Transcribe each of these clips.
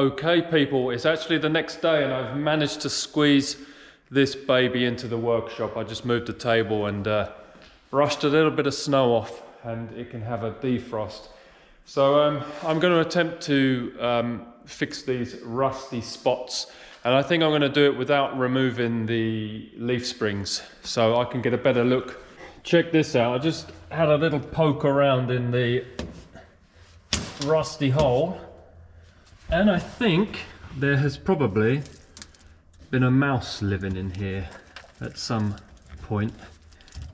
Okay people, it's actually the next day and I've managed to squeeze this baby into the workshop. I just moved the table and brushed a little bit of snow off and it can have a defrost. So I'm going to attempt to fix these rusty spots, and I think I'm going to do it without removing the leaf springs so I can get a better look. Check this out, I just had a little poke around in the rusty hole. And I think there has probably been a mouse living in here at some point.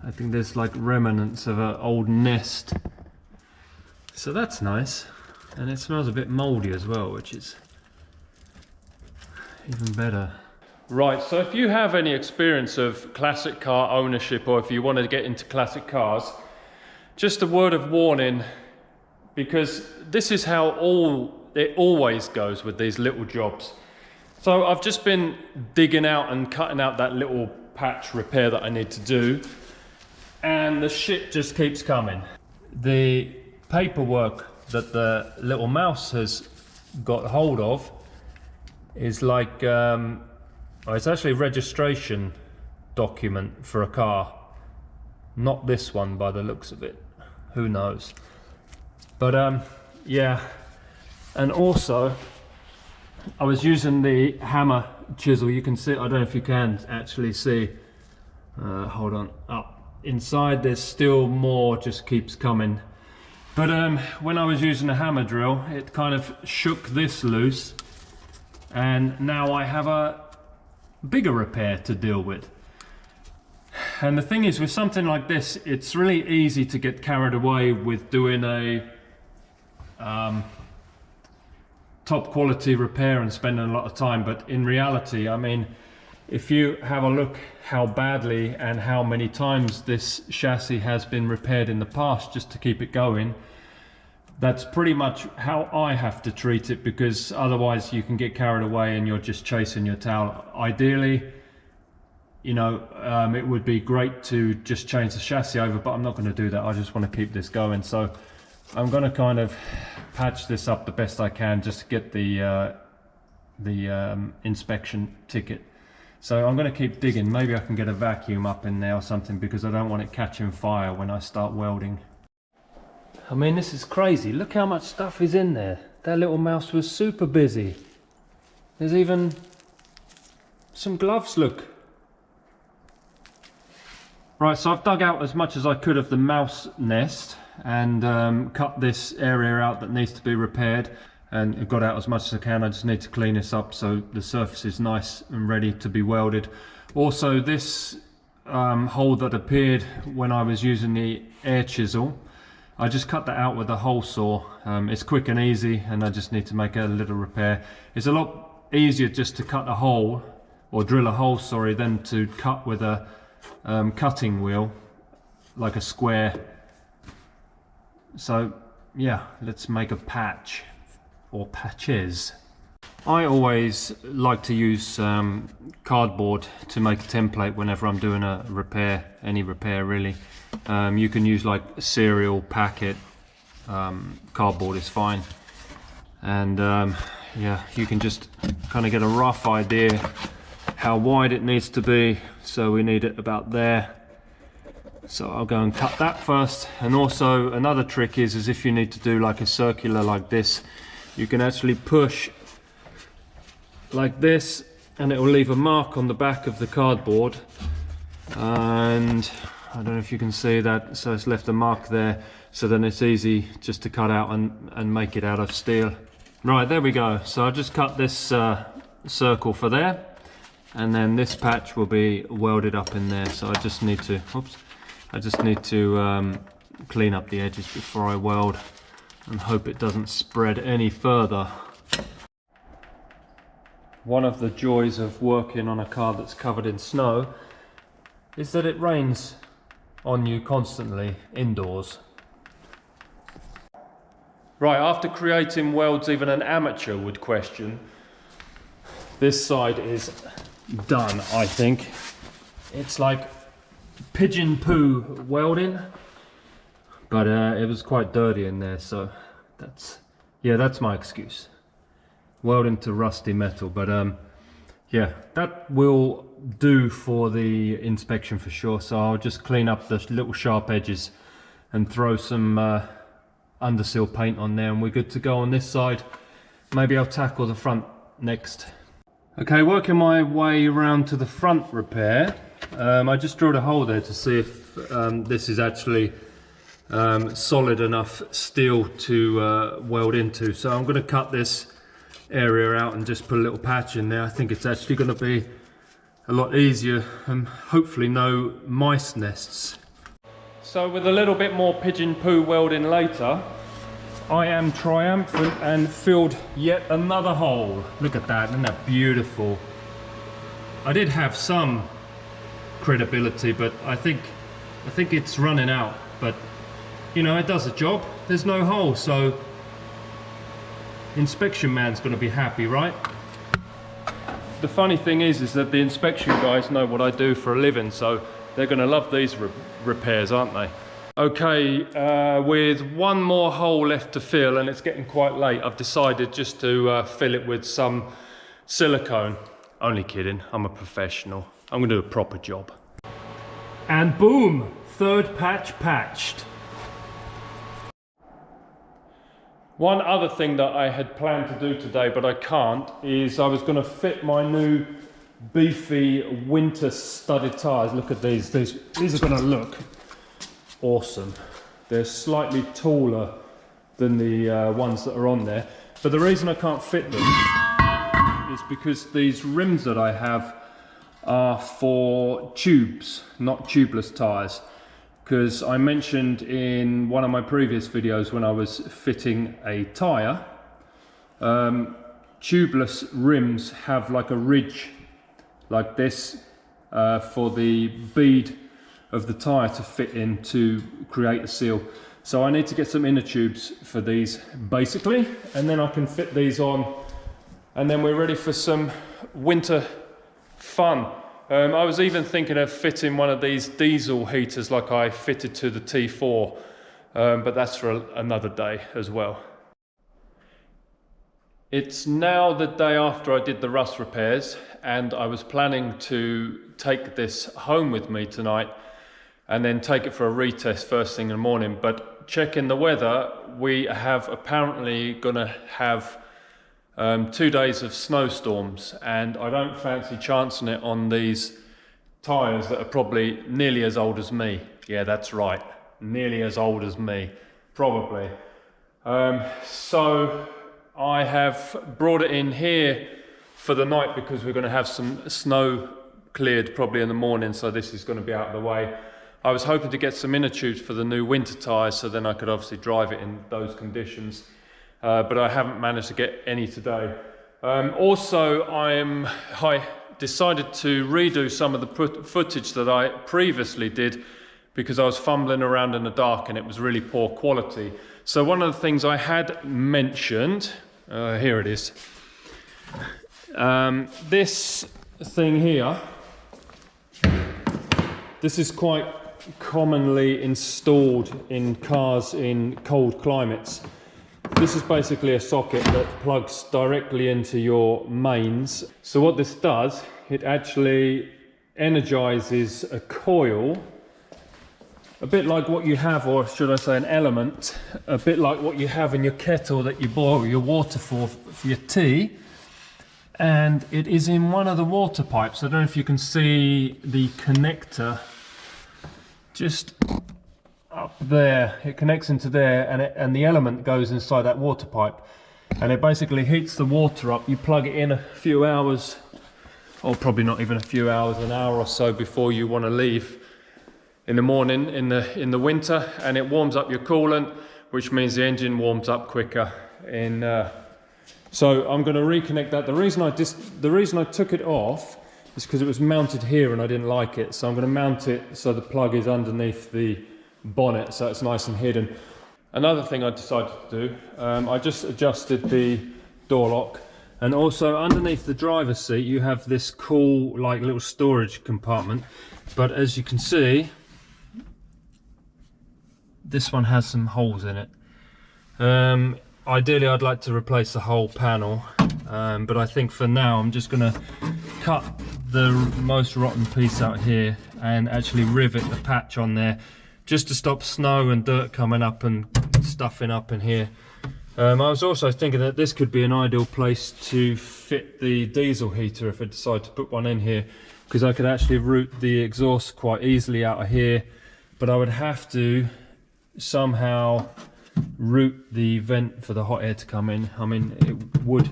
I think there's like remnants of an old nest. So that's nice. And it smells a bit mouldy as well, which is even better. Right, so if you have any experience of classic car ownership, or if you want to get into classic cars, just a word of warning, because this is how it always goes with these little jobs. So I've just been digging out and cutting out that little patch repair that I need to do, and the shit just keeps coming. The paperwork that the little mouse has got hold of is like, it's actually a registration document for a car. Not this one by the looks of it. Who knows? But yeah. And also, I was using the hammer chisel. You can see, I don't know if you can actually see. Hold on, up inside there's still more, just keeps coming. But when I was using a hammer drill, it kind of shook this loose, and now I have a bigger repair to deal with. And the thing is, with something like this, it's really easy to get carried away with doing a top quality repair and spending a lot of time, but in reality, I mean, if you have a look how badly and how many times this chassis has been repaired in the past just to keep it going, that's pretty much how I have to treat it, because otherwise you can get carried away and you're just chasing your tail. Ideally, you know, it would be great to just change the chassis over, but I'm not going to do that. I just want to keep this going. So I'm going to kind of patch this up the best I can just to get the inspection ticket. So I'm going to keep digging. Maybe I can get a vacuum up in there or something, because I don't want it catching fire when I start welding. I mean, this is crazy. Look how much stuff is in there. That little mouse was super busy. There's even some gloves, look. Right, so I've dug out as much as I could of the mouse nest and cut this area out that needs to be repaired, and got out as much as I can. I just need to clean this up so the surface is nice and ready to be welded. Also, this hole that appeared when I was using the air chisel, I just cut that out with a hole saw. It's quick and easy, and I just need to make a little repair. It's a lot easier just to cut a hole, or drill a hole, sorry, than to cut with a cutting wheel, like a square. So yeah, let's make a patch, or patches. I always like to use cardboard to make a template whenever I'm doing a repair, any repair really. You can use like a cereal packet, cardboard is fine. And yeah, you can just kind of get a rough idea how wide it needs to be. So we need it about there. So I'll go and cut that first. And also another trick is if you need to do like a circular like this, you can actually push like this and it will leave a mark on the back of the cardboard. And I don't know if you can see that, so it's left a mark there, so then it's easy just to cut out and make it out of steel. Right, there we go. So I just cut this circle for there, and then this patch will be welded up in there. So I just need to, oops, I just need to clean up the edges before I weld and hope it doesn't spread any further. One of the joys of working on a car that's covered in snow is that it rains on you constantly indoors. Right, after creating welds even an amateur would question, this side is done, I think. It's like pigeon poo welding, but it was quite dirty in there, so that's my excuse. weld into rusty metal, but yeah, that will do for the inspection for sure. So I'll just clean up the little sharp edges and throw some underseal paint on there, and we're good to go on this side. Maybe I'll tackle the front next. Okay, working my way around to the front repair. I just drilled a hole there to see if this is actually solid enough steel to weld into. So I'm going to cut this area out and just put a little patch in there. I think it's actually going to be a lot easier and hopefully no mice nests. So with a little bit more pigeon poo welding later, I am triumphant and filled yet another hole. Look at that, isn't that beautiful? I did have some credibility, but I think it's running out. But you know, it does a job. There's no hole, so inspection man's going to be happy, right? The funny thing is that the inspection guys know what I do for a living, so they're going to love these repairs, aren't they? Okay, with one more hole left to fill, and it's getting quite late, I've decided just to fill it with some silicone. Only kidding, I'm a professional. I'm going to do a proper job. And boom, third patch patched. One other thing that I had planned to do today, but I can't, is I was going to fit my new beefy winter studded tyres. Look at these. These are going to look awesome. They're slightly taller than the ones that are on there. But the reason I can't fit them is because these rims that I have are for tubes, not tubeless tyres. Because I mentioned in one of my previous videos when I was fitting a tyre, tubeless rims have like a ridge like this for the bead of the tyre to fit in to create a seal. So I need to get some inner tubes for these basically, and then I can fit these on, and then we're ready for some winter fun. I was even thinking of fitting one of these diesel heaters like I fitted to the T4, but that's for another day as well. It's now the day after I did the rust repairs, and I was planning to take this home with me tonight and then take it for a retest first thing in the morning. But checking the weather, we have apparently gonna have 2 days of snowstorms, and I don't fancy chancing it on these tyres that are probably nearly as old as me. Yeah, that's right, nearly as old as me, probably. So I have brought it in here for the night because we're going to have some snow cleared probably in the morning, so this is going to be out of the way. I was hoping to get some inner tubes for the new winter tyres, so then I could obviously drive it in those conditions. But I haven't managed to get any today. Also, I decided to redo some of the footage that I previously did because I was fumbling around in the dark and it was really poor quality. So one of the things I had mentioned, here it is. This thing here, this is quite commonly installed in cars in cold climates. This is basically a socket that plugs directly into your mains. So what this does, it actually energizes a coil, a bit like what you have, or should I say an element, a bit like what you have in your kettle that you boil your water for your tea. And it is in one of the water pipes. I don't know if you can see the connector just up there. It connects into there, and the element goes inside that water pipe, and it basically heats the water up. You plug it in a few hours, or probably not even a few hours, an hour or so before you want to leave in the morning in the winter, and it warms up your coolant, which means the engine warms up quicker. So I'm going to reconnect that. The reason I took it off is because it was mounted here and I didn't like it, so I'm going to mount it so the plug is underneath the bonnet, so it's nice and hidden. Another thing I decided to do, I just adjusted the door lock, and also underneath the driver's seat you have this cool like little storage compartment, but as you can see this one has some holes in it. Ideally I'd like to replace the whole panel, but I think for now I'm just going to cut the most rotten piece out here and actually rivet the patch on there, just to stop snow and dirt coming up and stuffing up in here. I was also thinking that this could be an ideal place to fit the diesel heater if I decide to put one in here, because I could actually route the exhaust quite easily out of here, but I would have to somehow route the vent for the hot air to come in. I mean, it would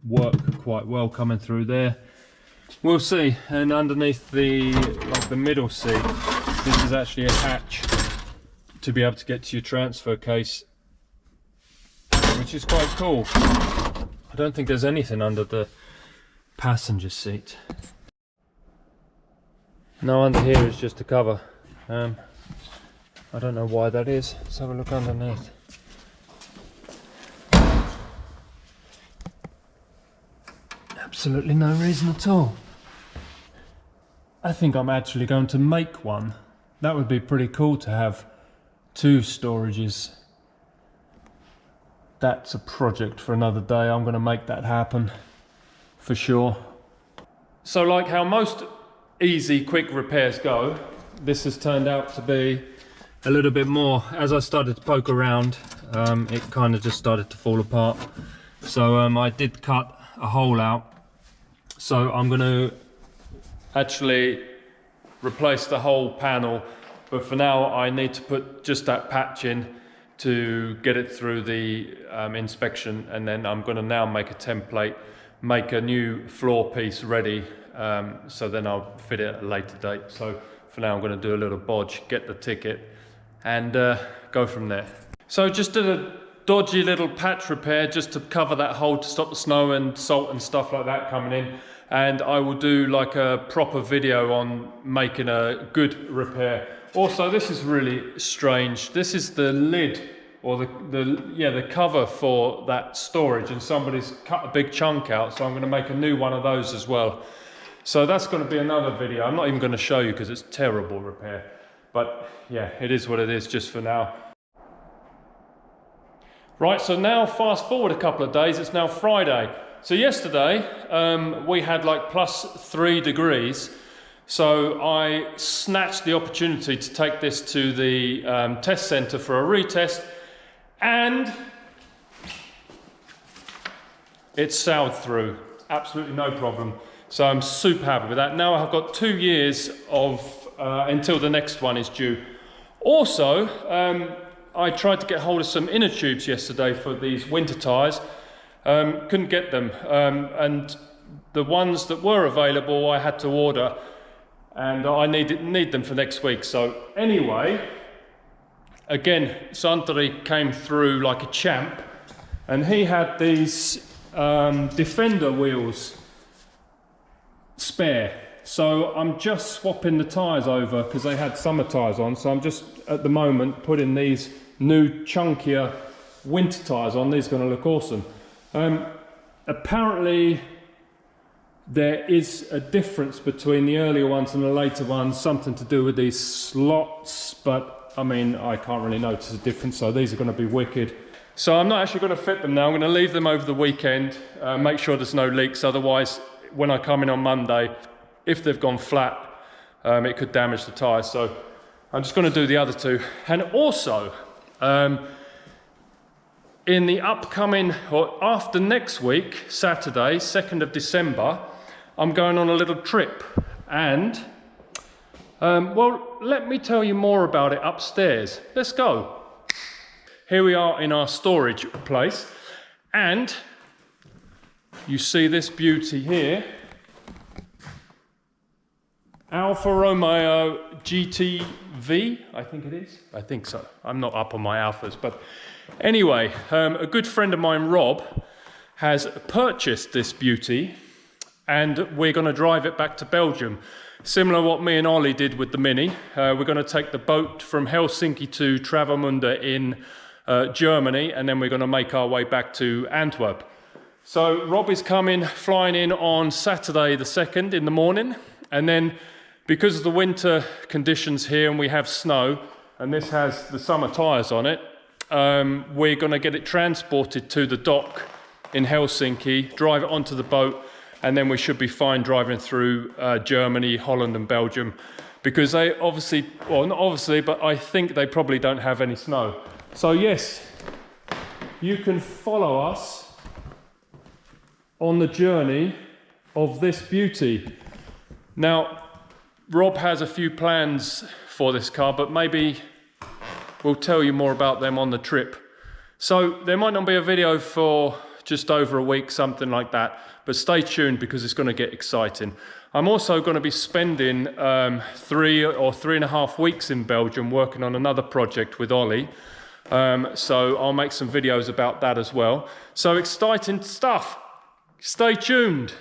work quite well coming through there. We'll see. And underneath the middle seat, this is actually a hatch to be able to get to your transfer case, which is quite cool. I don't think there's anything under the passenger seat. No, under here is just a cover. I don't know why that is. Let's have a look underneath. Absolutely no reason at all. I think I'm actually going to make one. That would be pretty cool to have 2 storages. That's a project for another day. I'm going to make that happen for sure. So like how most easy quick repairs go, this has turned out to be a little bit more. As I started to poke around, it kind of just started to fall apart. So I did cut a hole out. So I'm going to actually replace the whole panel, but for now I need to put just that patch in to get it through the inspection, and then I'm going to now make a template, make a new floor piece ready, so then I'll fit it at a later date. So for now I'm going to do a little bodge, get the ticket, and go from there. So just did a dodgy little patch repair just to cover that hole to stop the snow and salt and stuff like that coming in, and I will do like a proper video on making a good repair. Also, this is really strange. This is the lid, or the cover for that storage, and somebody's cut a big chunk out, so I'm going to make a new one of those as well. So that's going to be another video. I'm not even going to show you because it's terrible repair, but yeah, it is what it is just for now. Right, so now fast forward a couple of days, it's now Friday. So yesterday we had like +3 degrees. So I snatched the opportunity to take this to the test centre for a retest, and it sailed through, absolutely no problem. So I'm super happy with that. Now I've got 2 years of, until the next one is due. Also, I tried to get hold of some inner tubes yesterday for these winter tyres. Couldn't get them, and the ones that were available I had to order, and I need them for next week. So anyway, again, Santeri came through like a champ, and he had these Defender wheels spare. So I'm just swapping the tyres over because they had summer tyres on. So I'm just at the moment putting these new chunkier winter tyres on. These are going to look awesome. Apparently there is a difference between the earlier ones and the later ones, something to do with these slots, but I mean, I can't really notice a difference, so these are going to be wicked. So I'm not actually going to fit them now. I'm going to leave them over the weekend, make sure there's no leaks, otherwise when I come in on Monday, if they've gone flat, it could damage the tyres. So I'm just going to do the other 2. And also, in the upcoming, or after next week, Saturday, 2nd of December, I'm going on a little trip, and well, let me tell you more about it upstairs. Let's go. Here we are in our storage place, and you see this beauty here, Alfa Romeo GTV, I think it is. I think so. I'm not up on my Alphas, but anyway, a good friend of mine, Rob, has purchased this beauty, and we're going to drive it back to Belgium. Similar to what me and Ollie did with the Mini. We're going to take the boat from Helsinki to Travemünde in Germany, and then we're going to make our way back to Antwerp. So Rob is coming, flying in on Saturday the 2nd in the morning, and then because of the winter conditions here and we have snow, and this has the summer tyres on it, we're going to get it transported to the dock in Helsinki, drive it onto the boat, and then we should be fine driving through Germany, Holland and Belgium, because they obviously, well, not obviously, but I think they probably don't have any snow. So yes, you can follow us on the journey of this beauty. Now, Rob has a few plans for this car, but maybe we'll tell you more about them on the trip. So there might not be a video for just over a week, something like that, but stay tuned because it's going to get exciting. I'm also going to be spending 3 or 3.5 weeks in Belgium working on another project with Ollie. So I'll make some videos about that as well. So exciting stuff. Stay tuned.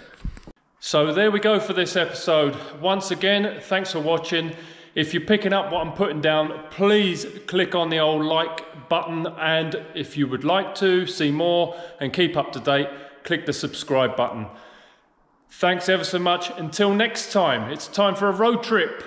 So there we go for this episode. Once again, thanks for watching. If you're picking up what I'm putting down, please click on the old like button, and if you would like to see more and keep up to date, click the subscribe button. Thanks ever so much. Until next time, it's time for a road trip.